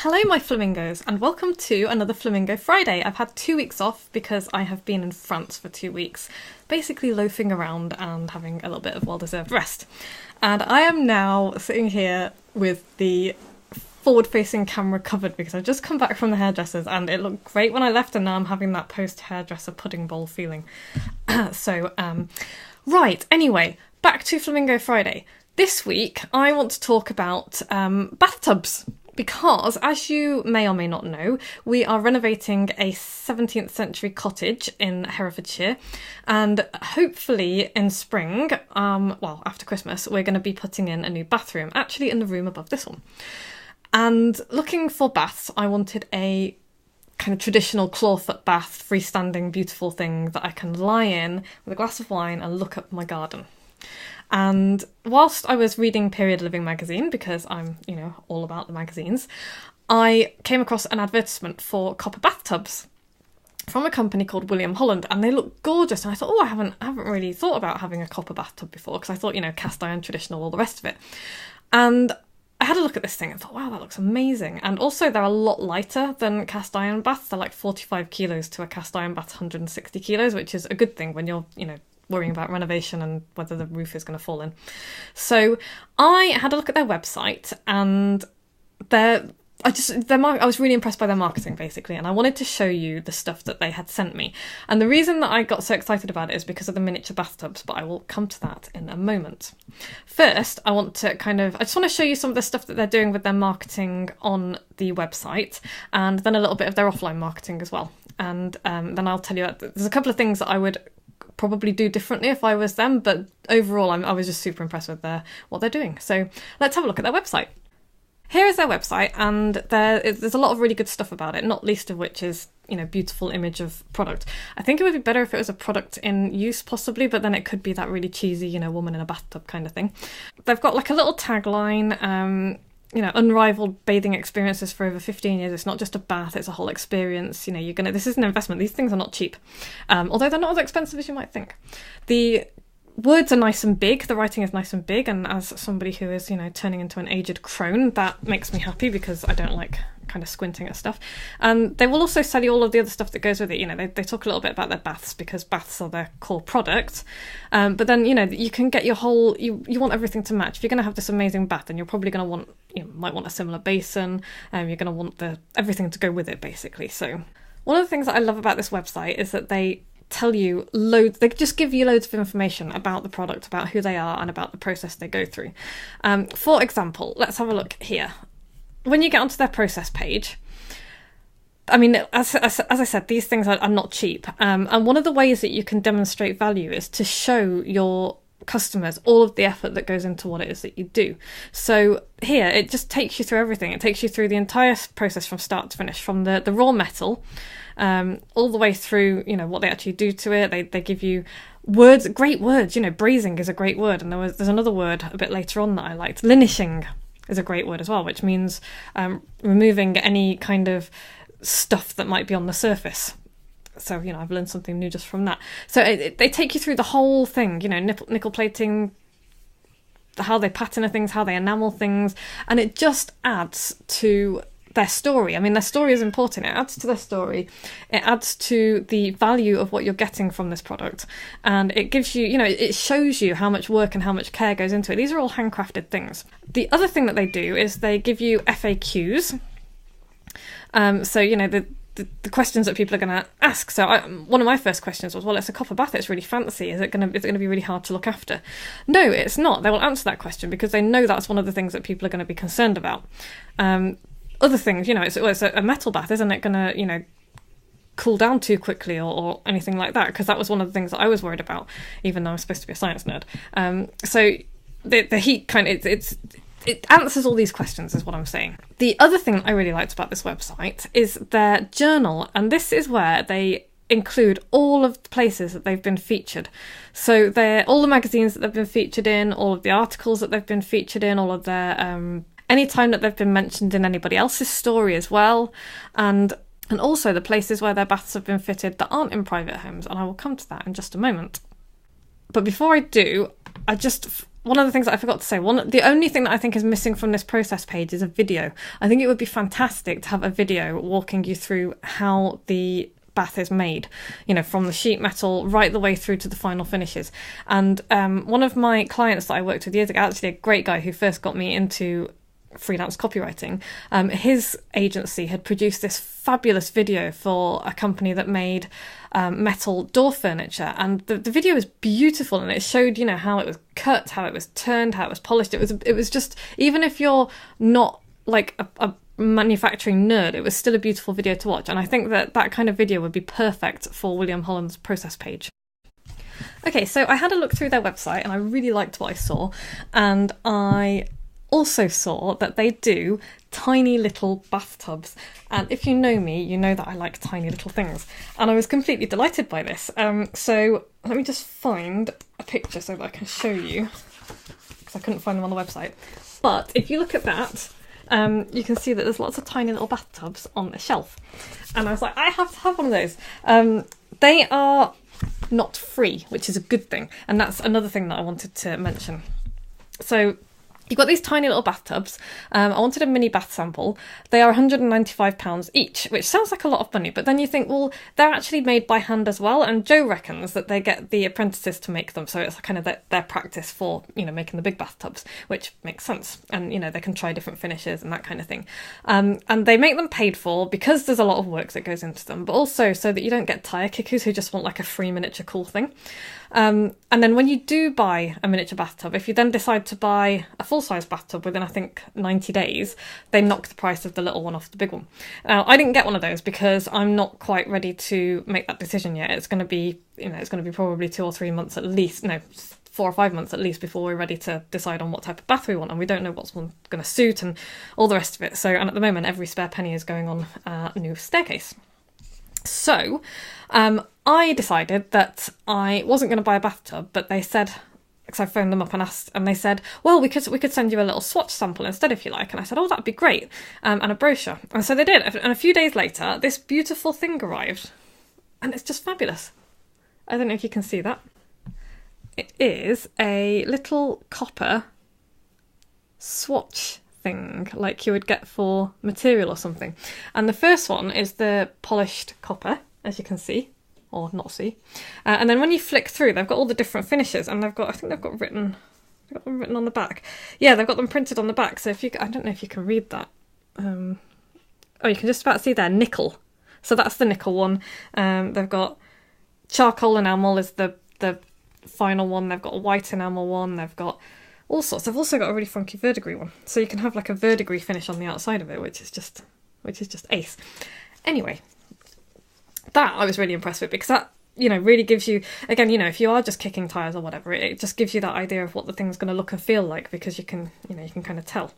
Hello my flamingos and welcome to another Flamingo Friday. I've had 2 weeks off because I have been in France for 2 weeks, basically loafing around and having a little bit of well-deserved rest. And I am now sitting here with the forward-facing camera covered because I've just come back from the hairdressers and it looked great when I left and now I'm having that post-hairdresser pudding bowl feeling. Right, anyway, back to Flamingo Friday. This week I want to talk about bathtubs. Because, as you may or may not know, we are renovating a 17th century cottage in Herefordshire, and hopefully in spring, after Christmas, we're going to be putting in a new bathroom, actually in the room above this one. And looking for baths, I wanted a kind of traditional clawfoot bath, freestanding, beautiful thing that I can lie in with a glass of wine and look up my garden. And whilst I was reading Period Living magazine, because I'm, all about the magazines, I came across an advertisement for copper bathtubs from a company called Holland, and they look gorgeous. And I thought, I haven't really thought about having a copper bathtub before, because I thought, cast iron, traditional, all the rest of it. And I had a look at this thing and thought, wow, that looks amazing. And also they're a lot lighter than cast iron baths. They're like 45 kilos to a cast iron bath 160 kilos, which is a good thing when you're, worrying about renovation and whether the roof is going to fall in. So I had a look at their website and I was really impressed by their marketing basically, and I wanted to show you the stuff that they had sent me. And the reason that I got so excited about it is because of the miniature bathtubs, but I will come to that in a moment. First, I just want to show you some of the stuff that they're doing with their marketing on the website, and then a little bit of their offline marketing as well. And then I'll tell you, there's a couple of things that I would probably do differently if I was them, but overall I was just super impressed with what they're doing. So let's have a look at their website. Here is their website, and there's a lot of really good stuff about it, not least of which is, beautiful image of product. I think it would be better if it was a product in use possibly, but then it could be that really cheesy, woman in a bathtub kind of thing. They've got like a little tagline, unrivaled bathing experiences for over 15 years. It's not just a bath, it's a whole experience. This is an investment. These things are not cheap. Although they're not as expensive as you might think. The words are nice and big, the writing is nice and big, and as somebody who is, turning into an aged crone, that makes me happy because I don't like kind of squinting at stuff. And they will also sell you all of the other stuff that goes with it. They talk a little bit about their baths because baths are their core product. But then, you can get your whole, you want everything to match. If you're going to have this amazing bath, then you're probably going to want, might want a similar basin. You're going to want everything to go with it, basically. So one of the things that I love about this website is that they tell you loads, they just give you loads of information about the product, about who they are and about the process they go through. For example, let's have a look here. When you get onto their process page, I mean, as I said, these things are not cheap. And one of the ways that you can demonstrate value is to show your customers all of the effort that goes into what it is that you do. So here, it just takes you through everything. It takes you through the entire process from start to finish, from the raw metal, all the way through, what they actually do to it. They give you words, great words, brazing is a great word. And there's another word a bit later on that I liked. Linishing is a great word as well, which means removing any kind of stuff that might be on the surface. So, I've learned something new just from that. So they take you through the whole thing, nickel plating, how they patina things, how they enamel things, and it just adds to their story. I mean, their story is important. It adds to their story. It adds to the value of what you're getting from this product. And it gives you, it shows you how much work and how much care goes into it. These are all handcrafted things. The other thing that they do is they give you FAQs. So, the questions that people are going to ask. So one of my first questions was, well, it's a copper bath, it's really fancy. Is it going to be really hard to look after? No, it's not. They will answer that question because they know that's one of the things that people are going to be concerned about. Other things, it's a metal bath, isn't it going to, cool down too quickly or anything like that? Because that was one of the things that I was worried about, even though I'm supposed to be a science nerd. So the heat it answers all these questions, is what I'm saying. The other thing I really liked about this website is their journal, and this is where they include all of the places that they've been featured. So all the magazines that they've been featured in, all of the articles that they've been featured in, all of their any time that they've been mentioned in anybody else's story as well, and also the places where their baths have been fitted that aren't in private homes, and I will come to that in just a moment. But before I do, I just one of the things that I forgot to say, the only thing that I think is missing from this process page is a video. I think it would be fantastic to have a video walking you through how the bath is made, you know, from the sheet metal right the way through to the final finishes. And one of my clients that I worked with years ago, actually a great guy who first got me into freelance copywriting, his agency had produced this fabulous video for a company that made metal door furniture, and the video was beautiful, and it showed, you know, how it was cut, how it was turned, how it was polished. It was just, even if you're not like a manufacturing nerd, it was still a beautiful video to watch, and I think that that kind of video would be perfect for William Holland's process page. Okay, so I had a look through their website and I really liked what I saw, and I also saw that they do tiny little bathtubs, and if you know me, you know that I like tiny little things, and I was completely delighted by this. So let me just find a picture so that I can show you, because I couldn't find them on the website. But if you look at that, you can see that there's lots of tiny little bathtubs on the shelf, and I was like, I have to have one of those. They are not free, which is a good thing, and that's another thing that I wanted to mention. So you've got these tiny little bathtubs. I wanted a mini bath sample. They are £195 each, which sounds like a lot of money, but then you think, well, they're actually made by hand as well, and Joe reckons that they get the apprentices to make them, so it's kind of their practice for, you know, making the big bathtubs, which makes sense, and, you know, they can try different finishes and that kind of thing. And they make them paid for because there's a lot of work that goes into them, but also so that you don't get tire kickers who just want like a free miniature cool thing. And then when you do buy a miniature bathtub, if you then decide to buy a full-size bathtub within, I think, 90 days, they knock the price of the little one off the big one. Now, I didn't get one of those because I'm not quite ready to make that decision yet. It's going to be, you know, it's going to be probably 2 or 3 months at least, no, 4 or 5 months at least before we're ready to decide on what type of bath we want, and we don't know what's going to suit and all the rest of it. So, and at the moment, every spare penny is going on a new staircase. So, I decided that I wasn't going to buy a bathtub, but they said, because I phoned them up and asked, and they said, well, we could send you a little swatch sample instead if you like. And I said, oh, that'd be great, and a brochure. And so they did. And a few days later, this beautiful thing arrived, and it's just fabulous. I don't know if you can see that. It is a little copper swatch thing, like you would get for material or something. And the first one is the polished copper, as you can see, or not see. And then when you flick through, they've got all the different finishes, and I think they've got them written on the back. Yeah, they've got them printed on the back. So I don't know if you can read that. Oh, you can just about see there, nickel. So that's the nickel one. They've got charcoal enamel is the final one. They've got a white enamel one. They've got all sorts. They've also got a really funky verdigris one. So you can have like a verdigris finish on the outside of it, which is just ace. Anyway, that I was really impressed with, because that, you know, really gives you, again, you know, if you are just kicking tires or whatever, it just gives you that idea of what the thing's going to look and feel like, because you can kind of tell.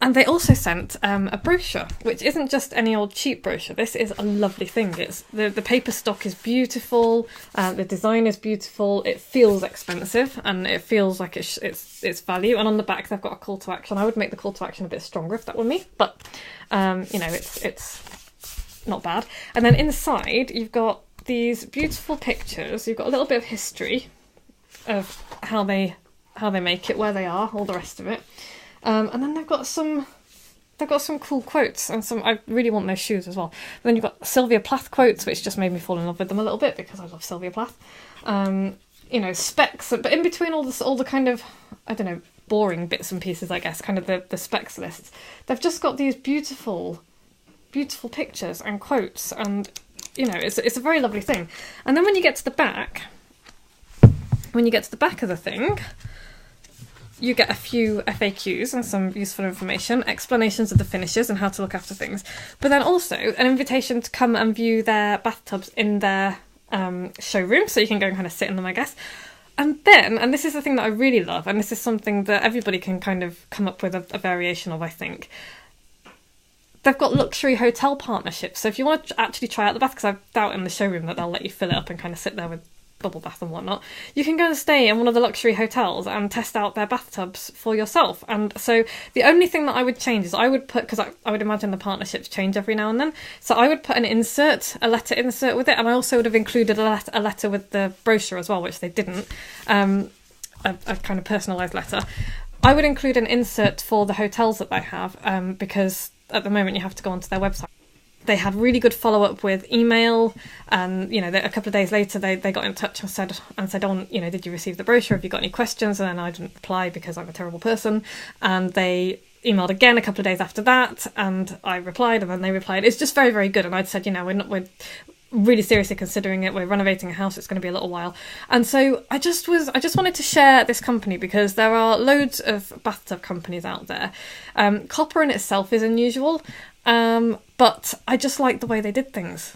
And they also sent a brochure, which isn't just any old cheap brochure. This is a lovely thing. It's the paper stock is beautiful, the design is beautiful, it feels expensive, and it feels like it's value. And on the back they've got a call to action. I would make the call to action a bit stronger if that were me, but you know, it's not bad. And then inside you've got these beautiful pictures. You've got a little bit of history of how they make it, where they are, all the rest of it. And then they've got some cool quotes, and I really want those shoes as well. And then you've got Sylvia Plath quotes, which just made me fall in love with them a little bit, because I love Sylvia Plath. You know, specs, but in between all the kind of, I don't know, boring bits and pieces, I guess, kind of the specs lists, they've just got these beautiful pictures and quotes, and, you know, it's a very lovely thing. And then when you get to the back of the thing, you get a few FAQs and some useful information, explanations of the finishes and how to look after things, but then also an invitation to come and view their bathtubs in their showroom, so you can go and kind of sit in them, I guess. And then, and this is the thing that I really love, and this is something that everybody can kind of come up with a variation of, I think, they've got luxury hotel partnerships. So if you want to actually try out the bath, because I doubt in the showroom that they'll let you fill it up and kind of sit there with bubble bath and whatnot, you can go and stay in one of the luxury hotels and test out their bathtubs for yourself. And so the only thing that I would change is I would put, because I would imagine the partnerships change every now and then, so I would put a letter insert with it, and I also would have included a letter with the brochure as well, which they didn't. a kind of personalised letter, I would include an insert for the hotels that they have, because at the moment you have to go onto their website. They had really good follow-up with email, and a couple of days later they got in touch and said, oh, did you receive the brochure? Have you got any questions? And then I didn't reply because I'm a terrible person, and they emailed again a couple of days after that, and I replied, and then they replied. It's just very, very good. And I'd said, we're really seriously considering it. We're renovating a house. It's going to be a little while. And so I just wanted to share this company because there are loads of bathtub companies out there. Copper in itself is unusual, but I just like the way they did things.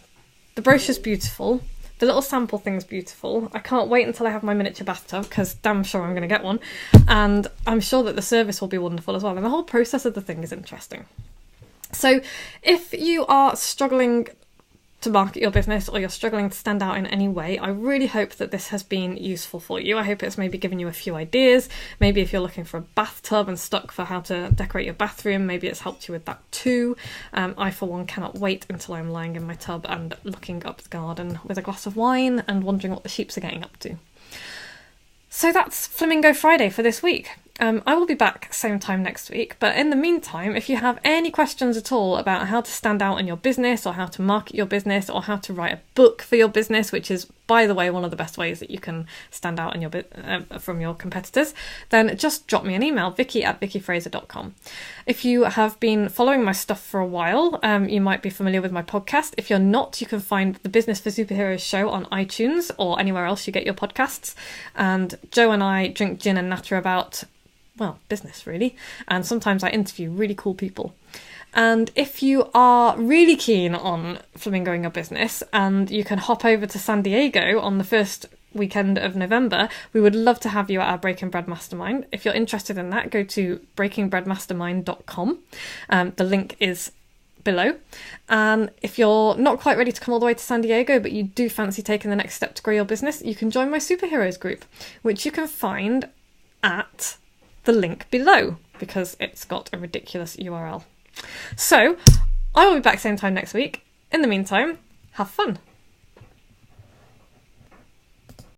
The brochure's beautiful. The little sample thing's beautiful. I can't wait until I have my miniature bathtub because damn sure I'm going to get one. And I'm sure that the service will be wonderful as well. And the whole process of the thing is interesting. So if you are struggling to market your business, or you're struggling to stand out in any way, I really hope that this has been useful for you. I hope it's maybe given you a few ideas. Maybe if you're looking for a bathtub and stuck for how to decorate your bathroom, maybe it's helped you with that too. I, for one, cannot wait until I'm lying in my tub and looking up the garden with a glass of wine and wondering what the sheeps are getting up to. So that's Flamingo Friday for this week. I will be back same time next week, but in the meantime, if you have any questions at all about how to stand out in your business, or how to market your business, or how to write a book for your business, which is, by the way, one of the best ways that you can stand out in your from your competitors, then just drop me an email, vicky@vickyfraser.com. If you have been following my stuff for a while, you might be familiar with my podcast. If you're not, you can find the Business for Superheroes show on iTunes or anywhere else you get your podcasts. And Joe and I drink gin and natter about, well, business really, and sometimes I interview really cool people. And if you are really keen on flamingoing your business, and you can hop over to San Diego on the first weekend of November, we would love to have you at our Breaking Bread Mastermind. If you're interested in that, go to breakingbreadmastermind.com. The link is below. And if you're not quite ready to come all the way to San Diego, but you do fancy taking the next step to grow your business, you can join my superheroes group, which you can find at the link below, because it's got a ridiculous URL. So I will be back same time next week. In the meantime, have fun.